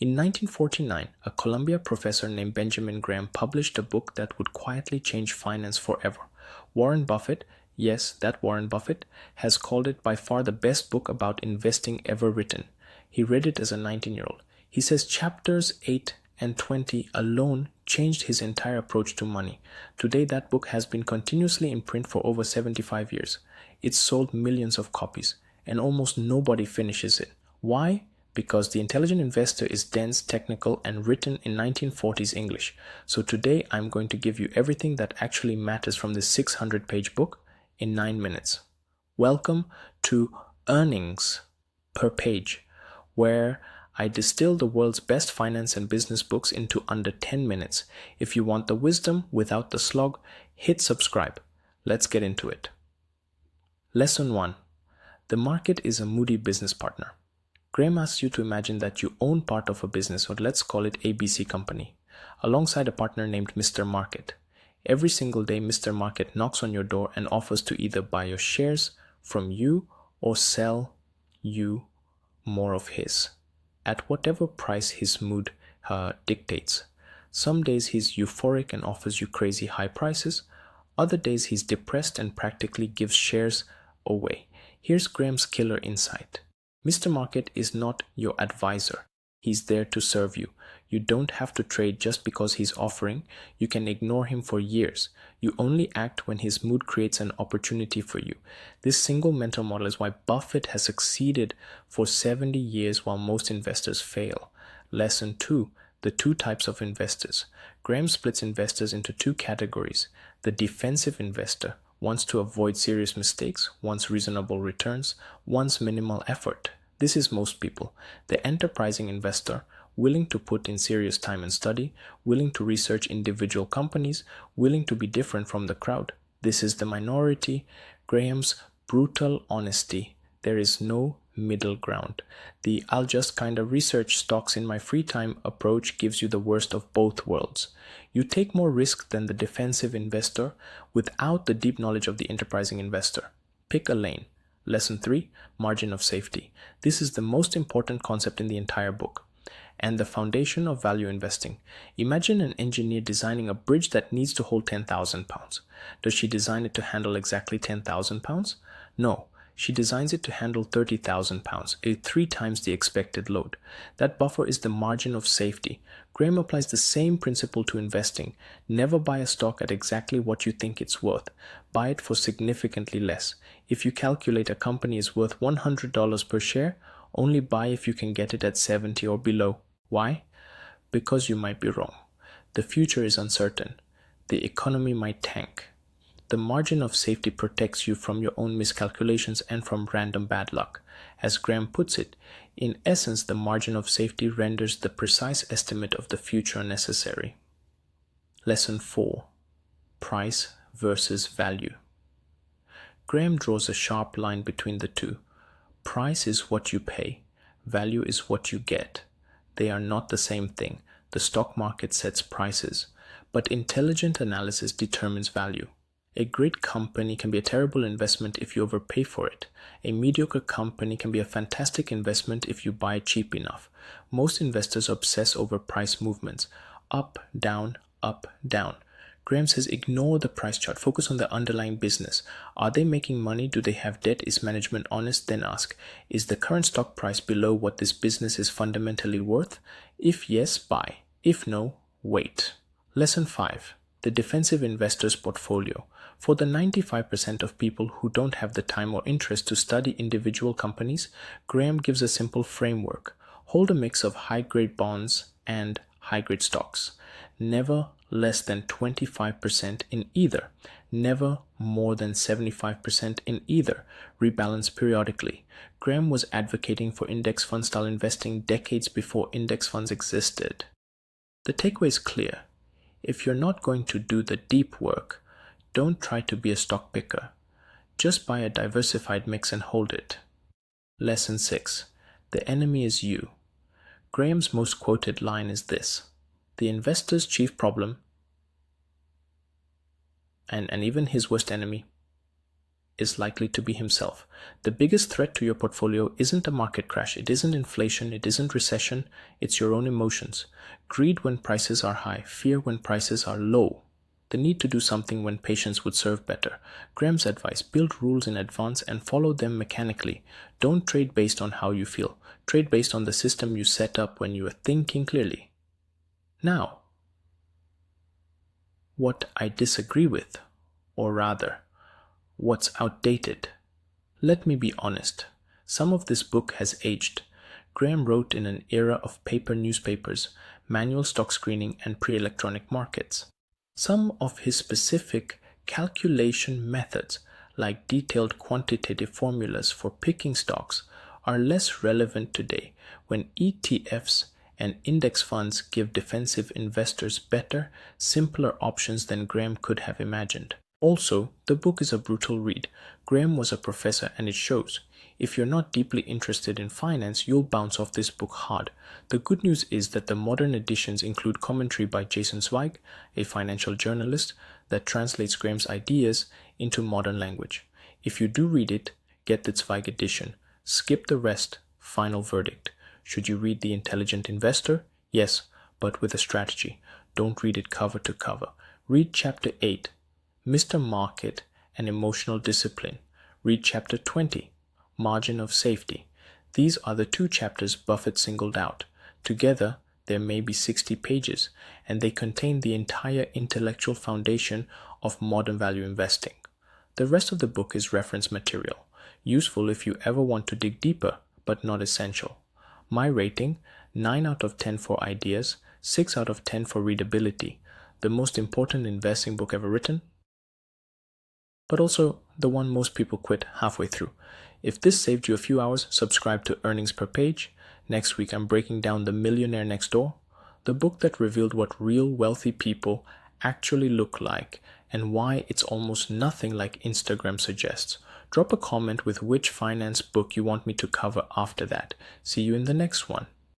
In 1949, a Columbia professor named Benjamin Graham published a book that would quietly change finance forever. Warren Buffett, yes, that Warren Buffett, has called it by far the best book about investing ever written. He read it as a 19-year-old. He says chapters 8 and 20 alone changed his entire approach to money. Today, that book has been continuously in print for over 75 years. It's sold millions of copies, and almost nobody finishes it. Why? Because The Intelligent Investor is dense, technical, and written in 1940s English. So today, I'm going to give you everything that actually matters from this 600-page book in 9 minutes. Welcome to Earnings Per Page, where I distill the world's best finance and business books into under 10 minutes. If you want the wisdom without the slog, hit subscribe. Let's get into it. Lesson 1. The market is a moody business partner. Graham asks you to imagine that you own part of a business, or let's call it ABC Company, alongside a partner named Mr. Market. Every single day, Mr. Market knocks on your door and offers to either buy your shares from you or sell you more of his, at whatever price his mood dictates. Some days he's euphoric and offers you crazy high prices. Other days he's depressed and practically gives shares away. Here's Graham's killer insight. Mr. Market is not your advisor. He's there to serve you. You don't have to trade just because he's offering. You can ignore him for years. You only act when his mood creates an opportunity for you. This single mental model is why Buffett has succeeded for 70 years while most investors fail. Lesson 2. The two types of investors. Graham splits investors into two categories. The defensive investor wants to avoid serious mistakes, wants reasonable returns, wants minimal effort. This is most people. The enterprising investor, willing to put in serious time and study, willing to research individual companies, willing to be different from the crowd. This is the minority. Graham's brutal honesty. There is no middle ground. The I'll just kind of research stocks in my free time approach gives you the worst of both worlds. You take more risk than the defensive investor without the deep knowledge of the enterprising investor. Pick a lane. Lesson 3, margin of safety. This is the most important concept in the entire book and the foundation of value investing. Imagine an engineer designing a bridge that needs to hold 10,000 pounds. Does she design it to handle exactly 10,000 pounds? No. She designs it to handle 30,000 pounds, 3 times the expected load. That buffer is the margin of safety. Graham applies the same principle to investing. Never buy a stock at exactly what you think it's worth. Buy it for significantly less. If you calculate a company is worth $100 per share, only buy if you can get it at 70 or below. Why? Because you might be wrong. The future is uncertain. The economy might tank. The margin of safety protects you from your own miscalculations and from random bad luck. As Graham puts it, in essence, the margin of safety renders the precise estimate of the future necessary. Lesson 4. Price versus value. Graham draws a sharp line between the two. Price is what you pay. Value is what you get. They are not the same thing. The stock market sets prices, but intelligent analysis determines value. A great company can be a terrible investment if you overpay for it. A mediocre company can be a fantastic investment if you buy cheap enough. Most investors obsess over price movements. Up, down, up, down. Graham says ignore the price chart. Focus on the underlying business. Are they making money? Do they have debt? Is management honest? Then ask, is the current stock price below what this business is fundamentally worth? If yes, buy. If no, wait. Lesson 5. The defensive investor's portfolio. For the 95% of people who don't have the time or interest to study individual companies, Graham gives a simple framework. Hold a mix of high-grade bonds and high-grade stocks. Never less than 25% in either. Never more than 75% in either. Rebalance periodically. Graham was advocating for index fund style investing decades before index funds existed. The takeaway is clear. If you're not going to do the deep work, don't try to be a stock picker. Just buy a diversified mix and hold it. Lesson 6. The enemy is you. Graham's most quoted line is this. The investor's chief problem, and even his worst enemy, is likely to be himself. The biggest threat to your portfolio isn't a market crash, it isn't inflation, it isn't recession, it's your own emotions. Greed when prices are high, fear when prices are low. The need to do something when patience would serve better. Graham's advice: build rules in advance and follow them mechanically. Don't trade based on how you feel. Trade based on the system you set up when you are thinking clearly. Now, what I disagree with, or rather, what's outdated. Let me be honest. Some of this book has aged. Graham wrote in an era of paper newspapers, manual stock screening, and pre-electronic markets. Some of his specific calculation methods, like detailed quantitative formulas for picking stocks, are less relevant today when ETFs and index funds give defensive investors better, simpler options than Graham could have imagined. Also, the book is a brutal read. Graham was a professor and it shows. If you're not deeply interested in finance, you'll bounce off this book hard. The good news is that the modern editions include commentary by Jason Zweig, a financial journalist, that translates Graham's ideas into modern language. If you do read it, get the Zweig edition. Skip the rest. Final verdict. Should you read The Intelligent Investor? Yes, but with a strategy. Don't read it cover to cover. Read Chapter 8. Mr. Market and Emotional Discipline. Read Chapter 20, Margin of Safety. These are the two chapters Buffett singled out. Together, there may be 60 pages, and they contain the entire intellectual foundation of modern value investing. The rest of the book is reference material, useful if you ever want to dig deeper, but not essential. My rating, 9 out of 10 for ideas, 6 out of 10 for readability. The most important investing book ever written, but also the one most people quit halfway through. If this saved you a few hours, subscribe to Earnings Per Page. Next week I'm breaking down The Millionaire Next Door, the book that revealed what real wealthy people actually look like and why it's almost nothing like Instagram suggests. Drop a comment with which finance book you want me to cover after that. See you in the next one.